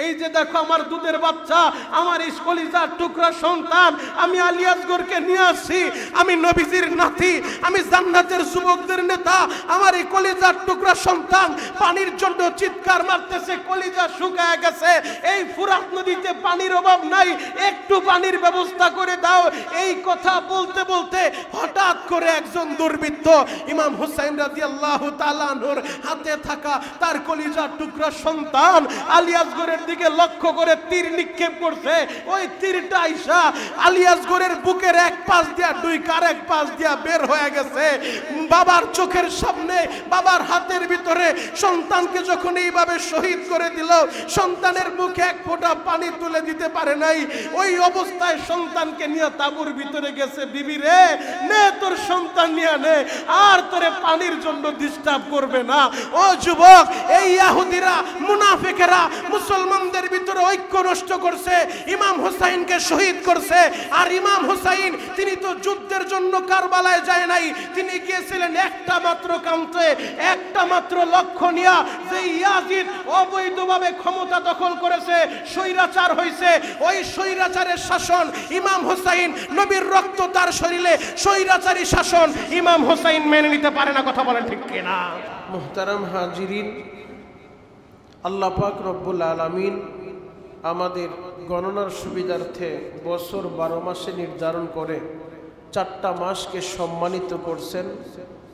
এই যে দেখো আমার দুধের বাচ্চা, আমার এই কলিজার টুকরা সন্তান, আমি আলী আসগরকে নিয়ে আসছি, আমি নবীজির নাতি, আমি জান্নাতের যুবকদের নেতা, আমার এই কলিজার টুকরা সন্তান পানির জন্য চিৎকার মারতেছে, কলিজা শুকায় গেছে, এই ফুরাত নদীতে পানির অভাব নাই, একটু পানির ব্যবস্থা করে দাও। এই কথা বলতে বলতে হঠাৎ করে একজন দুর্বৃত্ত ইমাম হুসাইন রাদিয়াল্লাহু তাআলা আনহুর হাতে থাকা তার কলিজার টুকরা সন্তান আলী আসগরের দিকে লক্ষ্য করে তীর নিক্ষেপ করছে। ওই তীরটা আইসা আলী আসগরের বুকের এক পাশ দিয়া ডুইকার এক পাশ দিয়া বের হয়ে গেছে। বাবার চোখের সামনে, বাবার হাতের ভিতরে সন্তানকে যখন এইভাবে শহীদ করে দিল, সন্তানের মুখে এক ফোঁটা পানি তুলে দিতে পারে নাই। ওই অবস্থায় সন্তানকে নিয়ে তাঁবুর ভিতরে গেছে, বিবি রে নে তোর সন্তান নিয়ে নে, আর তোরে পানির জন্য ডিস্টার্ব করবে না। ও যুবক, এই ইহুদিরা মুনাফিকেরা মুসলমানদের ভিতরে ঐক্য নষ্ট করছে, ইমাম হুসাইনকে শহীদ করছে। আর ইমাম হুসাইন তিনি তো যুদ্ধের জন্য কারবালায় যায় নাই, তিনি গিয়েছিলেন একটা মাত্র কান্তে, একটা মাত্র লক্ষ্য নিয়া, যে ইয়াজিদ অবৈধভাবে ক্ষমতা দখল করেছে, স্বৈরাচার হয়েছে, ওই স্বৈরাচারের শাসন ইমাম হুসাইন, নবীর রক্ত তার শরীরে, স্বৈরাচারী শাসন ইমাম হুসাইন মেনে নিতে পারে না। কথা বলেন ঠিক কিনা? মুহতারাম হাজিরিন, আল্লাহ পাক রব্বুল আলামিন আমাদের গণনার সুবিধার্থে বছর 12 মাসে নির্ধারণ করে 4টা মাসকে সম্মানিত করছেন।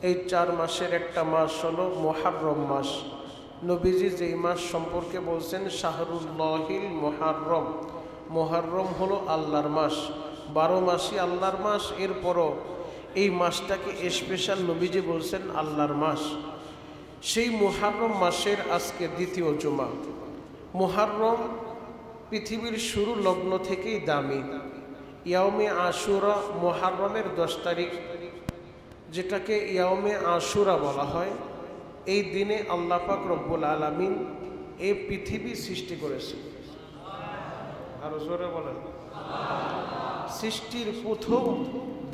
এই 4 মাসের একটা মাস হলো মুহররম মাস। নবীজি যেই মাস সম্পর্কে বলছেন শাহরুল্লাহিল মুহররম, মুহররম হলো আল্লাহর মাস, 12 মাসই আল্লাহর মাস। এরপরও এই মাসটাকে স্পেশাল নবীজি বলছেন আল্লাহর মাস। সেই মুহররম মাসের আজকে দ্বিতীয় জুমা। মুহররম পৃথিবীর শুরু লগ্ন থেকেই দামি। ইয়াউমে আশুরা মুহররমের 10 তারিখ, যেটাকে ইয়াউমে আশুরা বলা হয়। এই দিনে আল্লাহ পাক রব্বুল আলামিন এই পৃথিবী সৃষ্টি করেছে। আরো জোরে বলেন। সৃষ্টির প্রথম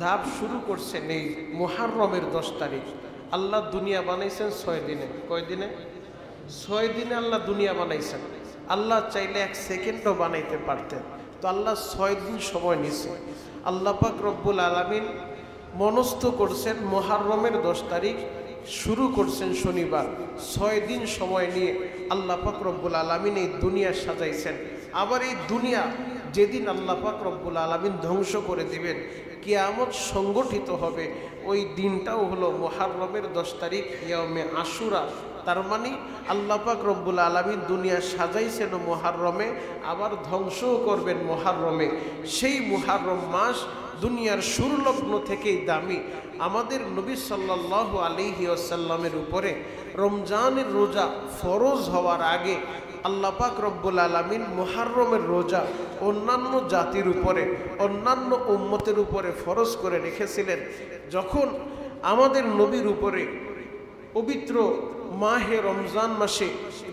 ধাপ শুরু করছেন এই মুহররমের 10 তারিখ। আল্লাহ দুনিয়া বানাইছেন 6 দিনে। কয় দিনে? 6 দিনে আল্লাহ দুনিয়া বানাইছেন। আল্লাহ চাইলে 1 সেকেন্ডও বানাইতে পারতেন, তো আল্লাহ 6 দিন সময় নিছে। আল্লাহ পাক রব্বুল আলামিন মনস্থ করছেন মুহররমের 10 তারিখ, শুরু করছেন শনিবার। 6 দিন সময় নিয়ে আল্লাহ পাক রব্বুল আলামিন এই দুনিয়া সাজাইছেন। আবার এই দুনিয়া যেদিন আল্লাহ পাক রব্বুল আলামিন ধ্বংস করে দিবেন, কিয়ামত সংগঠিত হবে, ওই দিনটাও হলো মুহররমের 10 তারিখ, ইয়াউমে আশুরা। তার মানে আল্লাহ পাক রব্বুল আলামিন দুনিয়া সাজাইছেন মুহররমে, আবার ধ্বংসও করবেন মুহররমে। সেই মুহররম মাস দুনিয়ার শুরু লগ্ন থেকেই দামি। আমাদের নবী সাল্লাল্লাহু আলাইহি ওয়াসাল্লামের উপরে রমজানের রোজা ফরজ হওয়ার আগে আল্লাহ পাক রব্বুল আলামিন মুহররমের রোজা অন্যান্য জাতির উপরে, অন্যান্য উম্মতের উপরে ফরজ করে রেখেছিলেন। যখন আমাদের নবীর উপরে পবিত্র মাহে রমজান মাসে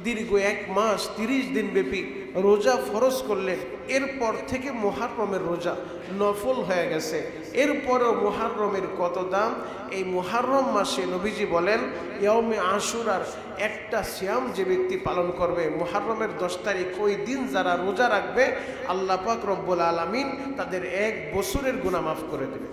দীর্ঘ 1 মাস 30 দিন ব্যাপী রোজা ফরজ করলেন, এরপর থেকে মুহররমের রোজা নফল হয়ে গেছে। এরপরেও মুহররমের কত দাম! এই মুহররম মাসে নবীজি বলেন ইয়াউমে আশুরার একটা সিয়াম যে ব্যক্তি পালন করবে মুহররমের 10 তারিখ, ওই দিন যারা রোজা রাখবে আল্লাহ পাক রব্বুল আলামিন তাদের 1 বছরের গুনাহ মাফ করে দেবে।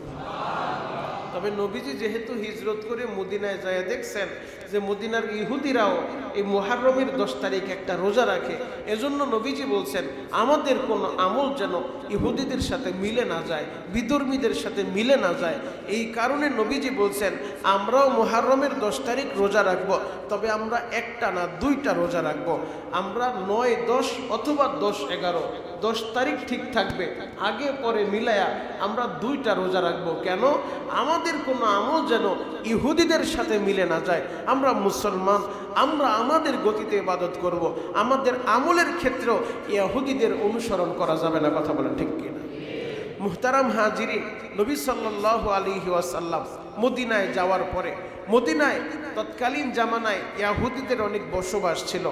তবে নবীজি যেহেতু হিজরত করে মদিনায় যায় দেখছেন যে মদিনার ইহুদিরাও এই মুহররমের 10 তারিখ একটা রোজা রাখে, এজন্য নবীজি বলছেন আমাদের কোনো আমল যেন ইহুদিদের সাথে মিলে না যায়, বিধর্মীদের সাথে মিলে না যায়। এই কারণে নবীজি বলছেন আমরাও মুহররমের 10 তারিখ রোজা রাখবো, তবে আমরা একটা না 2টা রোজা রাখবো। আমরা 9, 10 অথবা 10, 11, 10 তারিখ ঠিক থাকবে, আগে পরে মিলায়া আমরা 2টা রোজা রাখবো। কেন? আমাদের কোনো আমল যেন ইহুদিদের সাথে মিলে না যায়। আমরা মুসলমান, আমরা আমাদের গতিতে ইবাদত করব। আমাদের আমলের ক্ষেত্রেও ইহুদিদের অনুসরণ করা যাবে না। কথা বলেন ঠিক কিনা? মুহতারাম হাজিরিন, নবী সাল্লাল্লাহু আলাইহি ওয়াসাল্লাম মদিনায় যাওয়ার পরে, মদিনায় তৎকালীন জামানায় ইহুদিদের অনেক বসবাস ছিল।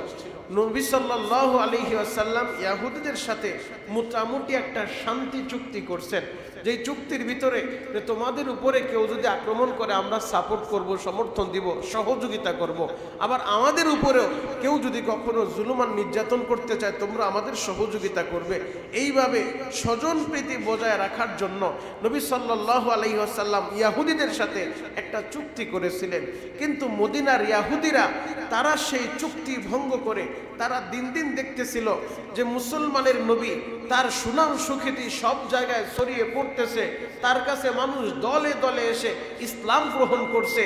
নবী সাল্লাল্লাহু আলাইহি ওয়াসাল্লাম ইহুদিদের সাথে মোটামুটি একটা শান্তি চুক্তি করছেন, যেই চুক্তির ভিতরে যে তোমাদের উপরে কেউ যদি আক্রমণ করে আমরা সাপোর্ট করব, সমর্থন দিব, সহযোগিতা করব। আবার আমাদের উপরেও কেউ যদি কখনো জুলুমান নির্যাতন করতে চায় তোমরা আমাদের সহযোগিতা করবে। এইভাবে স্বজনপ্রীতি বজায় রাখার জন্য নবী সাল্লাল্লাহু আলাইহি ওয়াসাল্লাম ইহুদিদের সাথে একটা চুক্তি করেছিলেন। কিন্তু মদিনার ইহুদিরা তারা সেই চুক্তি ভঙ্গ করে তারা দিন দিন দেখতেছিল যে মুসলমানের নবী তার সুনাম সুখ্যাতি সব জায়গায় ছড়িয়ে পড়তেছে, তার কাছে মানুষ দলে দলে এসে ইসলাম গ্রহণ করছে।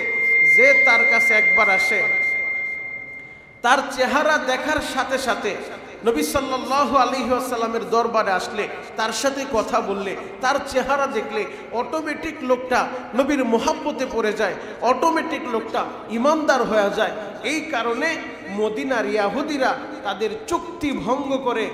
যে তার কাছে একবার আসে তার চেহারা দেখার সাথে সাথে নবী সাল্লাল্লাহু আলাইহি ওয়াসাল্লামের দরবারে আসলে তার সাথে কথা বললে তার চেহারা দেখলে অটোমেটিক লোকটা নবীর মুহাব্বতে পড়ে যায়, অটোমেটিক লোকটা ইমানদার হয়ে যায়। এই কারণে মদিনার ইহুদিরা তাদের চুক্তি ভঙ্গ করে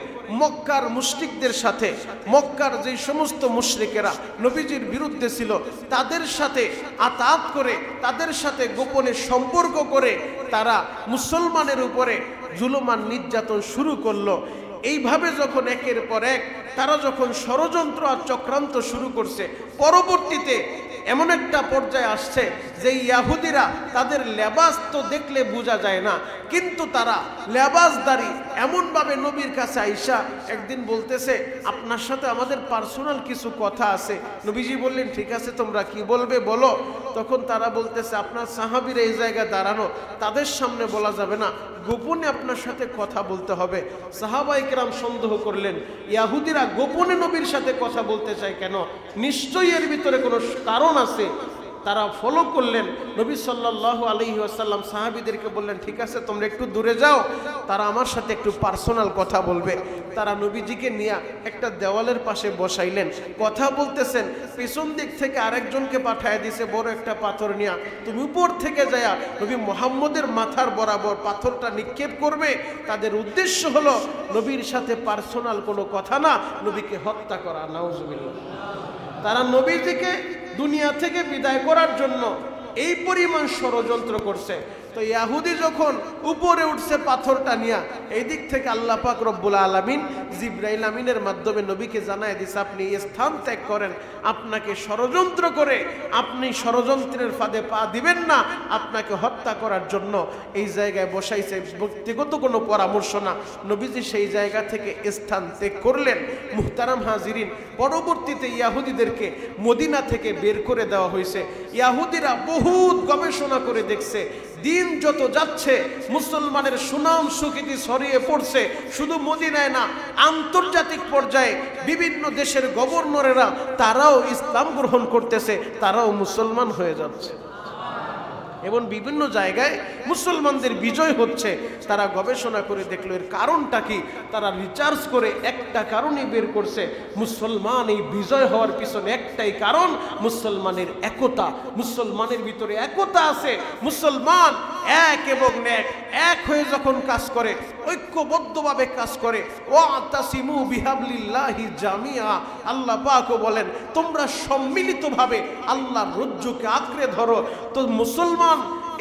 মক্কার মুশরিকদের সাথে, মক্কার যে সমস্ত মুশরিকেরা নবীজির বিরুদ্ধে ছিল তাদের সাথে আতাত করে, তাদের সাথে গোপনে সম্পর্ক করে তারা মুসলমানের উপরে জুলুমান নির্যাতন শুরু করলো। এইভাবে যখন একের পর এক তারা যখন ষড়যন্ত্র আর চক্রান্ত শুরু করছে, পরবর্তীতে এমন একটা পর্যায়ে আসছে যে ইহুদিরা তাদের লেবাস তো দেখলে বোঝা যায় না, কিন্তু তারা লেবাসদারি এমনভাবে নবীর কাছে আইসা একদিন বলতেছে আপনার সাথে আমাদের পার্সোনাল কিছু কথা আছে। নবীজি বললেন ঠিক আছে তোমরা কি বলবে বলো। তখন তারা বলতেছে আপনার সাহাবীরা এই জায়গায় দাঁড়ানো, তাদের সামনে বলা যাবে না, গোপনে আপনার সাথে কথা বলতে হবে। সাহাবায়ে কেরাম সন্দেহ করলেন ইহুদিরা গোপনে নবীর সাথে কথা বলতে চায় কেন, নিশ্চয়ই এর ভিতরে কোনো কারণ আছে। তারা ফলো করলেন। নবী সাল্লাল্লাহু আলাইহি ওয়াসাল্লাম সাহাবীদেরকে বললেন ঠিক আছে তোমরা একটু দূরে যাও, তারা আমার সাথে একটু পার্সোনাল কথা বলবে। তারা নবীজিকে নিয়ে একটা দেওয়ালের পাশে বসাইলেন, কথা বলতেছেন। পিছন দিক থেকে আরেকজনকে পাঠিয়ে দিয়েছে বড় একটা পাথর নিয়ে, তুমি উপর থেকে যায়া নবী মুহাম্মদের মাথার বরাবর পাথরটা নিক্ষেপ করবে। তাদের উদ্দেশ্য হলো নবীর সাথে পার্সোনাল কোনো কথা না, নবীকে হত্যা করা। নাউজুবিল্লাহ। তারা নবীজিকে দুনিয়া থেকে বিদায় করার জন্য এই পরিমাণ ষড়যন্ত্র করছে। তো ইহুদি যখন উপরে উঠছে পাথরটা নিয়ে, এই দিক থেকে আল্লাহ পাক রব্বুল আলামিন জিবরাইল আমিনের মাধ্যমে নবীকে জানায় দিছে আপনি এই স্থান ত্যাগ করেন, আপনাকে ষড়যন্ত্র করে আপনি ষড়যন্ত্রের ফাঁদে পা দিবেন না, আপনাকে হত্যা করার জন্য এই জায়গায় বসাইছে। ব্যক্তিগত কোনো পরামর্শ না, নবীজি সেই জায়গা থেকে স্থান ত্যাগ করলেন। মুহতারাম হাজিরিন, পরবর্তীতে ইহুদিদেরকে মদিনা থেকে বের করে দেওয়া হয়েছে। ইহুদিরা বহুত গবেষণা করে দেখছে দিন যত যাচ্ছে মুসলমানের সুনাম সুখ্যাতি ছড়িয়ে পড়ছে, শুধু মদিনায় না আন্তর্জাতিক পর্যায়ে বিভিন্ন দেশের গভর্নরেরা তারাও ইসলাম গ্রহণ করতেছে, তারাও মুসলমান হয়ে যাচ্ছে এবং বিভিন্ন জায়গায় মুসলমানদের বিজয় হচ্ছে। তারা গবেষণা করে দেখলো এর কারণটা কি, তারা রিসার্চ করে একটা কারণই বের করছে, মুসলমান এই বিজয় হওয়ার পিছনে একটাই কারণ, মুসলমানের একতা। মুসলমানের ভিতরে একতা আছে, মুসলমান এক এবং এক, এক হয়ে যখন কাজ করে, ঐক্যবদ্ধভাবে কাজ করে, ওয়াতাসিমু বিহাবলিল্লাহি জামিআ, আল্লাহ পাকও বলেন তোমরা সম্মিলিতভাবে আল্লাহর রজ্জুকে আঁকড়ে ধরো। তো মুসলমান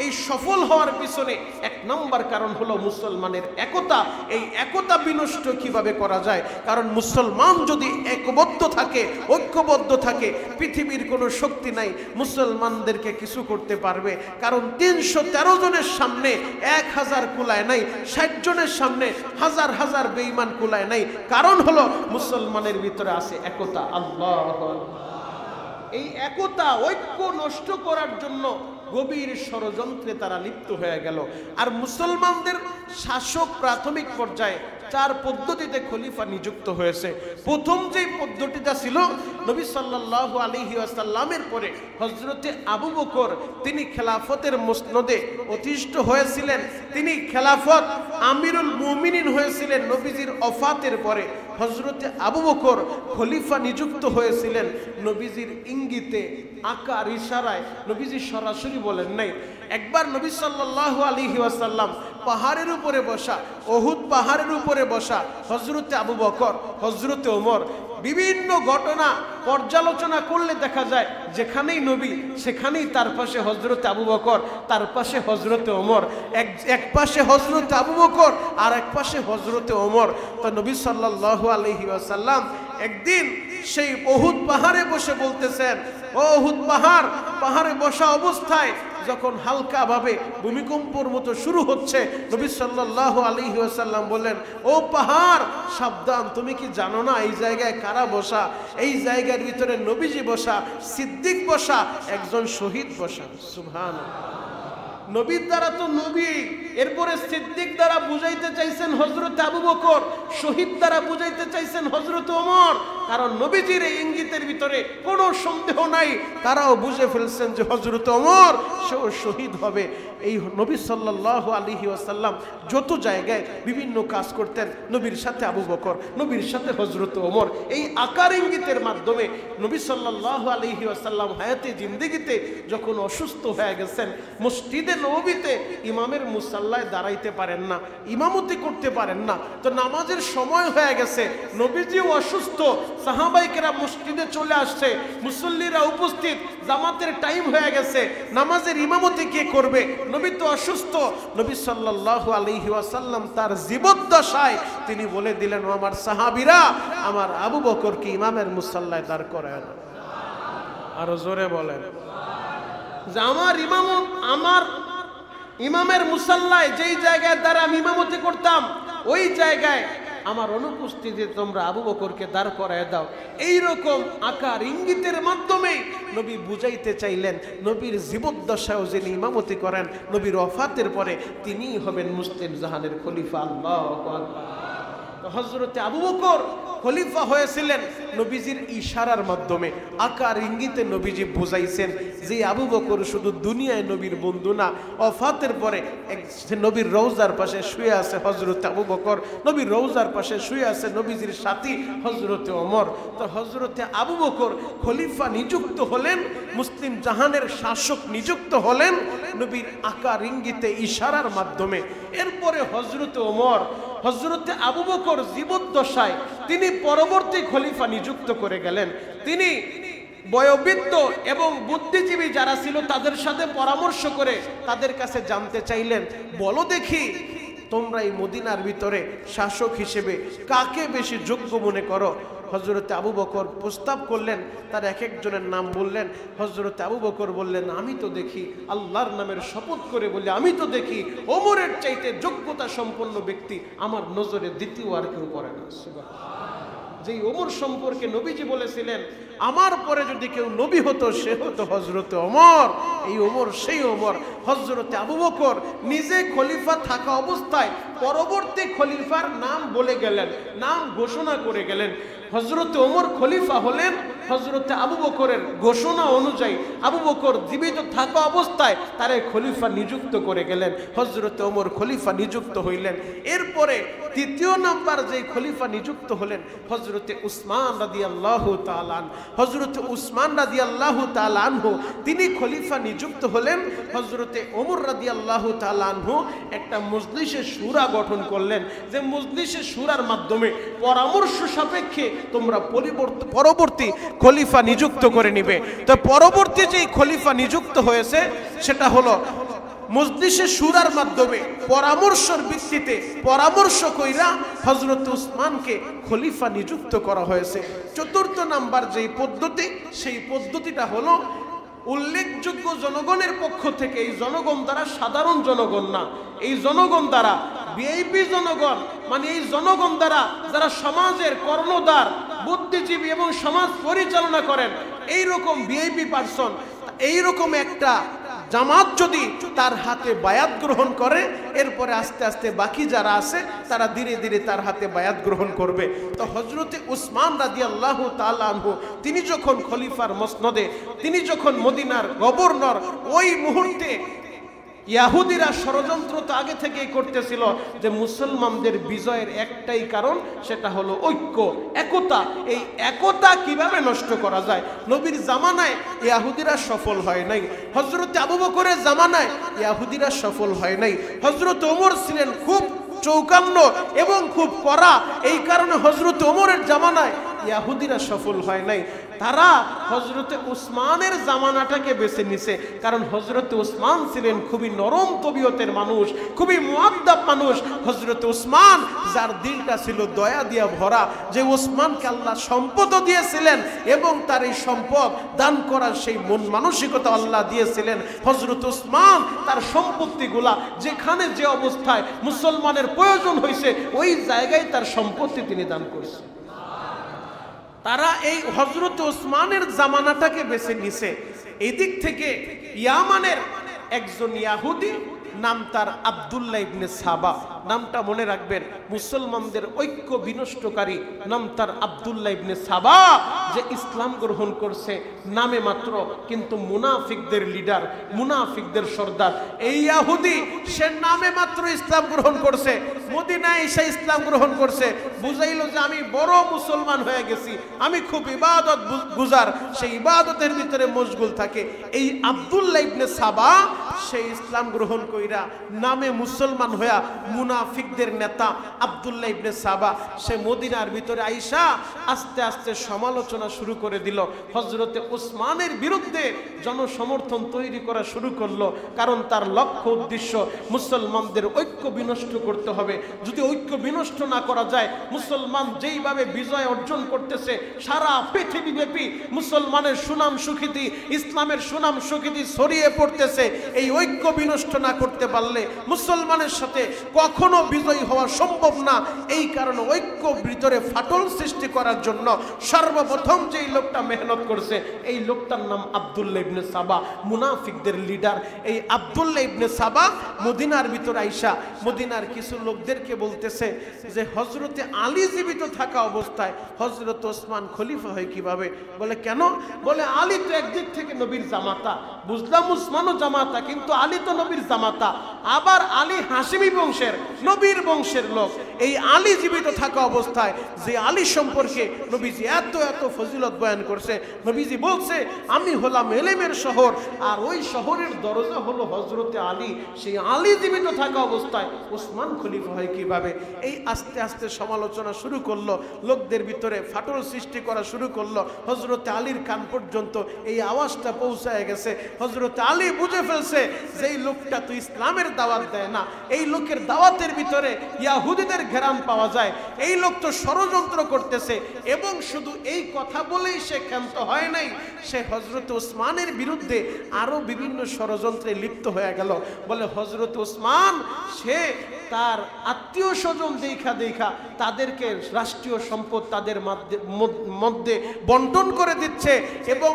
এই সফল হওয়ার পিছনে এক নম্বর কারণ হলো মুসলমানের একতা। এই একতা বিনষ্ট কিভাবে করা যায়, কারণ মুসলমান যদি একবদ্ধ থাকে, ঐক্যবদ্ধ থাকে, পৃথিবীর কোনো শক্তি নাই মুসলমানদেরকে কিছু করতে পারবে। কারণ 313 জনের সামনে 1000 কুলায় নাই, 60 জনের সামনে হাজার হাজার বেঈমান কুলায় নাই। কারণ হলো মুসলমানের ভিতরে আছে একতা। আল্লাহু আকবার। এই একতা ঐক্য নষ্ট করার জন্য গভীর ষড়যন্ত্রে তারা লিপ্ত হয়ে গেল। আর মুসলমানদের শাসক প্রাথমিক পর্যায়ে 4 পদ্ধতিতে খলিফা নিযুক্ত হয়েছে। প্রথম যে পদ্ধতিটা ছিল নবী সাল্লাল্লাহু আলাইহি ওয়াসাল্লামের পরে হযরতে আবু বকর, তিনি খেলাফতের মসনদে অধিষ্ঠ হয়েছিলেন, তিনি খেলাফত আমিরুল মুমিনিন হয়েছিলেন। নবীজির ওফাতের পরে হযরতে আবু বকর খলিফা নিযুক্ত হয়েছিলেন নবীজির ইঙ্গিতে, আকার ইশারায়। নবীজি সরাসরি বলেন নাই। একবার নবী সাল্লাল্লাহু আলাইহি ওয়াসাল্লাম পাহাড়ের উপরে বসা, উহুদ পাহাড়ের উপরে বসা হযরতে আবু বকর, হযরতে ওমর বিভিন্ন ঘটনা পর্যালোচনা করলে দেখা যায় যেখানেই নবী সেখানেই তার পাশে হযরত আবু বকর, তার পাশে হযরত ওমর, এক পাশে হযরত আবু বকর আর এক পাশে হযরত ওমর। তো নবী সাল্লাল্লাহু আলাইহি ওয়াসাল্লাম একদিন সেই উহুদ পাহাড়ে বসে বলতেছেন, ও উহুদ পাহাড়ে বসা অবস্থায় যখন হালকা ভাবে ভূমিকম্পর মতো শুরু হচ্ছে, নবী সাল্লাল্লাহু আলাইহি ওয়াসাল্লাম বললেন, ও পাহাড় সাবধান, তুমি কি জানো না এই জায়গায় কারা বসা? এই জায়গার ভিতরে নবীজি বসা, সিদ্দিক বসা, একজন শহীদ বসা। সুবহানাল্লাহ। নবীর দ্বারা তো নবী, এরপরে সিদ্দিক দ্বারা বুঝাইতে চাইছেন হযরত আবু বকর, শহীদ দ্বারা বুঝাইতে চাইছেন হযরত ওমর। কারণ নবীজির এই ইঙ্গিতের ভিতরে কোনো সন্দেহ নাই, তারাও বুঝে ফেলছেন যে হযরত ওমর সেও শহীদ হবে। এই নবী সাল্লাল্লাহু আলাইহি ওয়াসাল্লাম যত জায়গায় বিভিন্ন কাজ করতেন, নবীর সাথে আবু বকর, নবীর সাথে হযরত ওমর, এই আকার ইঙ্গিতের মাধ্যমে নবী সাল্লাল্লাহু আলাইহি ওয়াসাল্লাম হায়াতে জিন্দেগিতে যখন অসুস্থ হয়ে গেছেন, মসজিদে নববীতে ইমামের মুসাল্লায় দাঁড়াইতে পারেন না, ইমামতি করতে পারেন না, তো নামাজের সময় হয়ে গেছে, নবীজিও অসুস্থ, সাহাবায়ে কেরাম মসজিদে চলে আসছে, মুসল্লিরা উপস্থিত, জামাতের টাইম হয়ে গেছে, নামাজের ইমামতি কে করবে? নবী তো অসুস্থ। নবী সাল্লাল্লাহু আলাইহি ওয়াসাল্লাম তার জীবদ্দশায় তিনি বলে দিলেন, ও আমার সাহাবীরা, আমার আবু বকরকে ইমামের মুসাল্লায় দাঁড় করায় না। আরো জোরে বলেন যে আমার ইমামের মুসাল্লায় যেই জায়গায় দ্বারা আমি ইমামতি করতাম, ওই জায়গায় আমার অনুপস্থিতিতে তোমরা আবু বকরকে দাঁড় করায় দাও। এইরকম আকার ইঙ্গিতের মাধ্যমে নবী বুঝাইতে চাইলেন, নবীর জীবদ্দশায়ও যিনি ইমামতি করেন, নবীর ওফাতের পরে তিনিই হবেন মুসলিম জাহানের খলিফা। আল্লাহু আকবার। হযরতে আবু বকর খলিফা হয়েছিলেন নবীজির ইশারার মাধ্যমে, আকার ইঙ্গিতে নবীজি বুঝাইছেন যে আবু বকর শুধু দুনিয়ায় নবীর বন্ধু না, ওফাতের পরে নবীর রওজার পাশে শুয়ে আছে হযরত আবু বকর, নবীর রওজার পাশে শুয়ে আছে নবীজির সাথী হযরতে ওমর। তো হযরতে আবু বকর খলিফা নিযুক্ত হলেন, মুসলিম জাহানের শাসক নিযুক্ত হলেন নবীর আকার ইঙ্গিতে ইশারার মাধ্যমে। এরপরে হযরতে ওমর, হযরতে আবু বকর জীবদ্দশায় তিনি পরবর্তী খলিফা নিযুক্ত করে গেলেন। তিনি বয়োবৃদ্ধ এবং বুদ্ধিজীবী যারা ছিল তাদের সাথে পরামর্শ করে তাদের কাছে জানতে চাইলেন, বলো দেখি তোমরা এই মদিনার ভিতরে শাসক হিসেবে কাকে বেশি যোগ্য মনে করো? হযরতে আবু বকর প্রস্তাব করলেন, তার এক একজনের নাম বললেন। হযরতে আবু বকর বললেন, আমি তো দেখি, আল্লাহর নামের শপথ করে বলি, আমি তো দেখি ওমরের চাইতে যোগ্যতা সম্পন্ন ব্যক্তি আমার নজরে দ্বিতীয় আর কেউ পড়ে না। যেই ওমর সম্পর্কে নবীজি বলেছিলেন, আমার পরে যদি কেউ নবী হতো সে হতো হযরতে ওমর। এই ওমর সেই ওমর। হযরতে আবু বকর নিজে খলিফা থাকা অবস্থায় পরবর্তী খলিফার নাম বলে গেলেন, নাম ঘোষণা করে গেলেন। হযরতে ওমর খলিফা হলেন হযরতে আবু বকরের ঘোষণা অনুযায়ী। আবু বকর জীবিত থাকা অবস্থায় তারে খলিফা নিযুক্ত করে গেলেন, হযরতে ওমর খলিফা নিযুক্ত হইলেন। এরপরে তৃতীয় নাম্বার যে খলিফা নিযুক্ত হলেন হযরতে উসমান রাদিয়াল্লাহু তাআলা আনহু। হযরতে উসমান রাদিয়াল্লাহু তাআলা আনহু তিনি খলিফা নিযুক্ত হলেন। হযরতে ওমর রাদিয়াল্লাহু তাআলা আনহু একটা মজলিসে শুরা গঠন করলেন, যে মজলিসে শুরার মাধ্যমে পরামর্শ সাপেক্ষে তোমরা পরবর্তী খলিফা নিযুক্ত করে নিবে। তো পরবর্তী যে খলিফা নিযুক্ত হয়েছে সেটা হলো মজলিসে শুরার মাধ্যমে পরামর্শের ভিত্তিতে পরামর্শ কইরা হযরত উসমানকে খলিফা নিযুক্ত করা হয়েছে। চতুর্থ নাম্বার যেই পদ্ধতি, সেই পদ্ধতিটা হলো উল্লেখযোগ্য জনগণের পক্ষ থেকে, এই জনগণ দ্বারা সাধারণ জনগণ না, এই জনগণ দ্বারা ভিআইপি জনগণ, মানে এই জনগণ দ্বারা যারা সমাজের কর্ণধার, বুদ্ধিজীবী এবং সমাজ পরিচালনা করেন, এইরকম ভিআইপি পারসন, এইরকম একটা জামাত যদি তার হাতে বায়াত গ্রহণ করে, এরপরে আস্তে আস্তে বাকি যারা আছে তারা ধীরে ধীরে তার হাতে বায়াত গ্রহণ করবে। তো হযরতে উসমান রাদিয়াল্লাহু তাআলা আনহু তিনি যখন খলিফার মসনদে, তিনি যখন মদিনার গভর্নর, ওই মুহূর্তে ইহুদিরা ষড়যন্ত্র তো আগে থেকেই করতেছিল যে মুসলমানদের বিজয়ের একটাই কারণ, সেটা হলো ঐক্য, একতা। এই একতা কিভাবে নষ্ট করা যায়? নবীর জামানায় ইহুদিরা সফল হয় নাই, হযরত আবু বকরের জামানায় ইহুদিরা সফল হয় নাই, হযরত ওমর ছিলেন খুব চৌকান্ন এবং খুব কড়া, এই কারণে হযরত ওমরের জামানায় ইহুদিরা সফল হয় নাই, তারা হযরতে উসমানের জামানাটাকে বেছে নিছে। কারণ হযরতে উসমান ছিলেন খুবই নরম তবিয়তের মানুষ, খুবই মুআদ্দাব মানুষ। হযরতে উসমান যার দিলটা ছিল দয়া দিয়া ভরা, যে উসমানকে আল্লাহ সম্পদও দিয়েছিলেন এবং তার এই সম্পদ দান করার সেই মন মানসিকতা আল্লাহ দিয়েছিলেন। হযরত উসমান তার সম্পত্তিগুলা যেখানে যে অবস্থায় মুসলমানের প্রয়োজন হয়েছে ওই জায়গায় তার সম্পত্তি তিনি দান করছেন। তারা এই হযরত উসমানের জামানাটাকে বেছে নিছে। এই দিক থেকে ইয়ামানের একজন ইহুদি, নাম তার আব্দুল্লাহ ইবনে সাবা, নামটা মনে রাখবেন, মুসলমানদের ঐক্য বিনষ্টকারী নাম তার আব্দুল্লাহ ইবনে সাবা, যে ইসলাম গ্রহণ করছে নামে মাত্র, কিন্তু মুনাফিকদের লিডার, মুনাফিকদের সর্দার এই ইহুদি। সে নামে মাত্র ইসলাম গ্রহণ করছে, মদিনায় এসে ইসলাম গ্রহণ করছে, বুঝাইল যে আমি বড় মুসলমান হয়ে গেছি, আমি খুব ইবাদত গুজার, সেই ইবাদতের ভিতরে মশগুল থাকে। এই আব্দুল্লাহ ইবনে সাবা সে ইসলাম গ্রহণ কইরা নামে মুসলমান হইয়া মুনাফিকদের নেতা আব্দুল্লাহ ইবনে সাবা সে মদিনার ভিতরে আইসা আস্তে আস্তে সমালোচনা শুরু করে দিল। হযরতে উসমানের বিরুদ্ধে জনসমর্থন তৈরি করা শুরু করলো। কারণ তার লক্ষ্য উদ্দেশ্য মুসলমানদের ঐক্য বিনষ্ট করতে হবে। যদি ঐক্য বিনষ্ট না করা যায়, মুসলমান যেইভাবে বিজয় অর্জন করতেছে সারা পৃথিবীব্যাপী মুসলমানের সুনাম সুখ্যাতি, ইসলামের সুনাম সুখ্যাতি ছড়িয়ে পড়তেছে, এই ঐক্য বিনষ্ট না করতে পারলে মুসলমানের সাথে কখনো বিজয়ী হওয়া সম্ভব না। এই কারণে ঐক্য ভিতরে ফাটল সৃষ্টি করার জন্য সর্বপ্রথম যেই লোকটা মেহনত করছে এই লোকটার নাম আব্দুল্লাহ ইবনে সাবা, মুনাফিকদের লিডার। এই আব্দুল্লাহ ইবনে সাবা মদিনার ভিতরে আইসা মদিনার কিছু লোকদেরকে বলতেছে যে হযরতে আলী জীবিত থাকা অবস্থায় হযরত ওসমান খলিফা হয় কিভাবে? বলে কেন? বলে আলী তো একদিক থেকে নবীর জামাতা, বুঝলাম উসমানও জামাতা, কিন্তু আলী তো নবীর জামাতা, আবার আলী হাশিমি বংশের, নবীর বংশের লোক। এই আলী জীবিত থাকা অবস্থায় যে আলী সম্পর্কে নবীজি এত এত ফজিলত বয়ান করছে, নবীজি বলছে আমি হলাম এলেমের শহর, আর ওই শহরের দরজা হলো হযরতে আলী। সেই আলী জীবিত থাকা অবস্থায় ওসমান খলিফা হয় কিভাবে? এই আস্তে আস্তে সমালোচনা শুরু করলো, লোকদের ভিতরে ফাটল সৃষ্টি করা শুরু করলো। হযরতে আলীর কান পর্যন্ত এই আওয়াজটা পৌঁছায় গেছে। হযরতে আলী বুঝে ফেলছে যে এই লোকটা তো ইসলামের দাওয়াত দেয় না, এই লোকের দাওয়াতের ভিতরে ইহুদিদের ঘেরান পাওয়া যায়, এই লোক তো ষড়যন্ত্র করতেছে। এবং শুধু এই কথা বলেই সে ক্ষান্ত হয় নাই, সে হযরত ওসমানের বিরুদ্ধে আরো বিভিন্ন ষড়যন্ত্রে লিপ্ত হয়ে গেল। বলে হযরত ওসমান সে তার আত্মীয় স্বজন দেখা দেখা তাদেরকে রাষ্ট্রীয় সম্পদ তাদের মধ্যে বন্টন করে দিচ্ছে এবং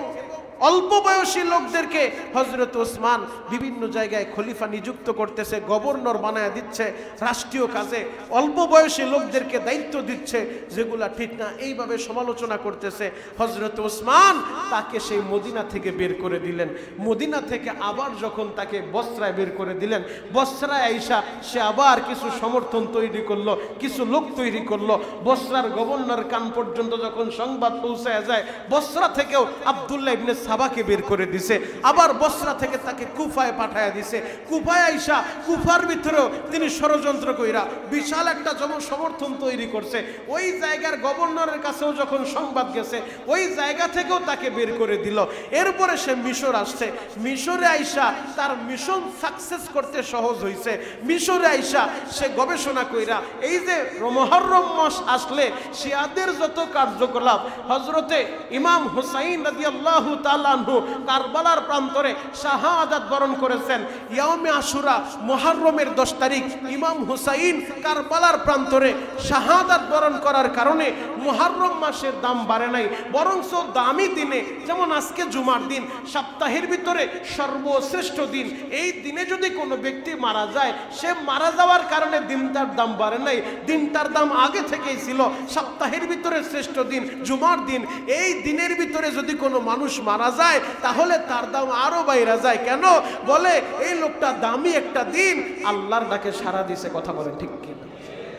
অল্প বয়সী লোকদেরকে হযরত ওসমান বিভিন্ন জায়গায় খলিফা নিযুক্ত করতেছে, গভর্নর বানায় দিচ্ছে, রাষ্ট্রীয় কাজে অল্প বয়সী লোকদেরকে দায়িত্ব দিচ্ছে, যেগুলা ঠিক না। এইভাবে সমালোচনা করতেছে। হযরত ওসমান তাকে সেই মদিনা থেকে বের করে দিলেন। মদিনা থেকে আবার যখন তাকে বসরায় বের করে দিলেন, বসরায় আইসা সে আবার কিছু সমর্থন তৈরি করলো, কিছু লোক তৈরি করলো। বসরার গভর্নর কান পর্যন্ত যখন সংবাদ পৌঁছায় যায়, বসরা থেকেও আব্দুল্লাহ ইবনে সাবাকে বের করে দিছে। আবার বসরা থেকে তাকে কুফায় পাঠায়া দিছে। কুফায় আইসা কুফার ভিতরেও তিনি ষড়যন্ত্র কইরা বিশাল একটা জনসমর্থন তৈরি করছে। ওই জায়গার গভর্নরের কাছেও যখন সংবাদ গেছে, ওই জায়গা থেকেও তাকে বের করে দিল। এরপরে সে মিশর আসছে। মিশরে আইসা তার মিশন সাকসেস করতে সহজ হয়েছে। মিশরে আইসা সে গবেষণা কইরা এই যে মুহররম মাস আসলে শিয়াদের যত কার্যকলাপ, হযরতে ইমাম হুসাইন রাদিয়াল্লাহু তাআলা আনহু কারবালার প্রান্তরে শাহাদাত বরণ করেছেন। ইয়াউমে আশুরা মুহররমের 10 তারিখ ইমাম হুসাইন কারবালার প্রান্তরে শাহাদাত বরণ করার কারণে মুহররম মাসের দাম বাড়ে নাই, বরঞ্চ দামি দিনে, যেমন আজকে জুমার দিন, সপ্তাহের ভিতরে সর্বশ্রেষ্ঠ দিন, এই দিনে যদি কোনো ব্যক্তি মারা যায়, সে মারা যাওয়ার কারণে দিনটার দাম বাড়ে নাই, দিনটার দাম আগে থেকেই ছিল। সপ্তাহের ভিতরে শ্রেষ্ঠ দিন জুমার দিন, এই দিনের ভিতরে যদি কোনো মানুষ মারা যায় তাহলে তার দাম আরো বাইরে যায়। কেন? বলে এই লোকটা দামি একটা দিন আল্লাহর ডাকে সাড়া দিছে। কথা বলেন ঠিক কিনা?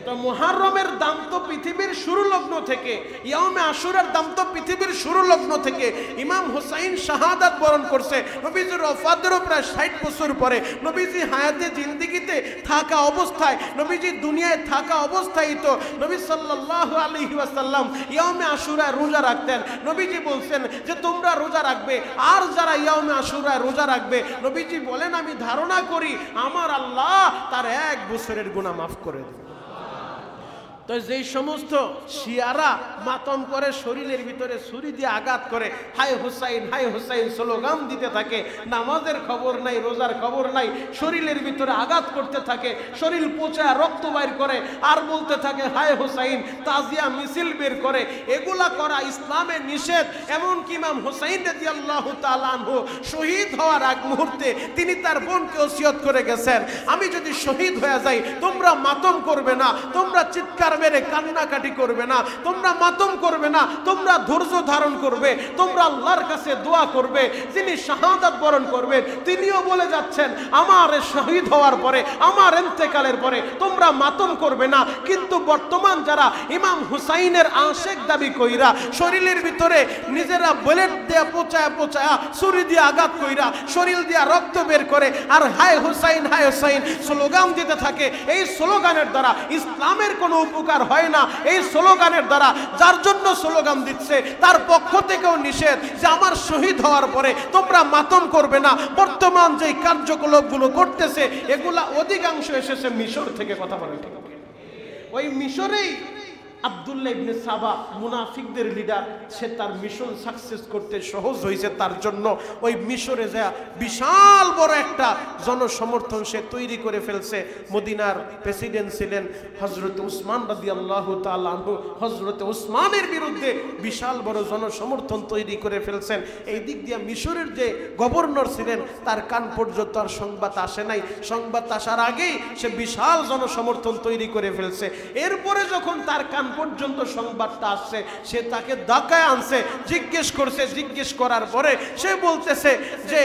তো মুহররমের দাম তো পৃথিবীর শুরু লগ্ন থেকে, ইয়াউমে আশুরার দাম তো পৃথিবীর শুরু লগ্ন থেকে। ইমাম হুসাইন শাহাদাত বরণ করছে নবীজির ওফাতেরও প্রায় 60 বছর পরে। নবীজি হায়াতে জিন্দেগিতে থাকা অবস্থায়, নবীজি দুনিয়ায় থাকা অবস্থায় তো নবী সাল্লাল্লাহু আলাইহি ওয়াসাল্লাম ইয়াউমে আশুরায় রোজা রাখতেন। নবীজি বলছেন যে তোমরা রোজা রাখবে, আর যারা ইয়াউমে আশুরায় রোজা রাখবে, নবীজি বলেন আমি ধারণা করি আমার আল্লাহ তার 1 বছরের গুনাহ মাফ করে দেবে। তো যেই সমস্ত শিয়ারা মাতম করে, শরীরের ভিতরে ছুরি দিয়ে আঘাত করে, হায় হুসাইন স্লোগান দিতে থাকে, নামাজের খবর নাই, রোজার খবর নাই, শরীরের ভিতরে আঘাত করতে থাকে, শরীর পচা রক্ত বাইর করে, আর বলতে থাকে হায় হুসাইন, তাজিয়া মিছিল বের করে। এগুলা করা ইসলামের নিষেধ। এমনকি ইমাম হুসাইন রাদিয়াল্লাহু তাআলা আনহু শহীদ হওয়ার আগ মুহূর্তে তিনি তার বোনকে ওসিয়ত করে গেছেন, আমি যদি শহীদ হয়ে যাই তোমরা মাতম করবে না, তোমরা চিৎকার মেরে কান্নাকাটি করবে না, তোমরা মাতম করবে না, তোমরা ধৈর্য ধারণ করবে, তোমরা আল্লাহর কাছে দোয়া করবে। যিনি শাহাদাত বরণ করবেন তিনিও বলে যাচ্ছেন আমার শহীদ হওয়ার পরে, আমার ইন্তেকালের পরে তোমরা মাতম করবে না। কিন্তু বর্তমান যারা ইমাম হুসাইনের আশেক দাবি কইরা শরীরের ভিতরে নিজেরা বুলেট দিয়ে পচায়া ছুরি দিয়ে আঘাত কইরা শরীর দিয়ে রক্ত বের করে আর হায় হুসাইন স্লোগান দিতে থাকে, এই স্লোগানের দ্বারা ইসলামের কোনো উপকার হয় না। এই স্লোগানের দ্বারা যার জন্য স্লোগান দিচ্ছে তার পক্ষ থেকেও নিষেধ যে আমার শহীদ হওয়ার পরে তোমরা মাতম করবে না। বর্তমান যে কার্যকলাপগুলো করতেছে এগুলা অধিকাংশ এসেছে মিশর থেকে। কথা বলে ঠিক, ওই মিশরেই আব্দুল্লাহ ইবনে সাবা মুনাফিকদের লিডার, সে তার মিশন সাকসেস করতে সহজ হয়েছে তার জন্য ওই মিশরে যা বিশাল বড় একটা জনসমর্থন সে তৈরি করে ফেলছে। মদিনার প্রেসিডেন্ট ছিলেন হযরত উসমান রাদিয়াল্লাহু তাআলা আনহু, হযরত উসমানের বিরুদ্ধে বিশাল বড় জনসমর্থন তৈরি করে ফেলছেন। এই দিক দিয়ে মিশরের যে গভর্নর ছিলেন তার কান পর্যন্ত আর সংবাদ আসে নাই, সংবাদ আসার আগেই সে বিশাল জনসমর্থন তৈরি করে ফেলছে। এরপরে যখন তার কান পর্যন্ত সংবাদটা আসছে সে তাকে ধাক্কায় আনছে, জিজ্ঞেস করছে, জিজ্ঞেস করার পরে সে বলতেছে যে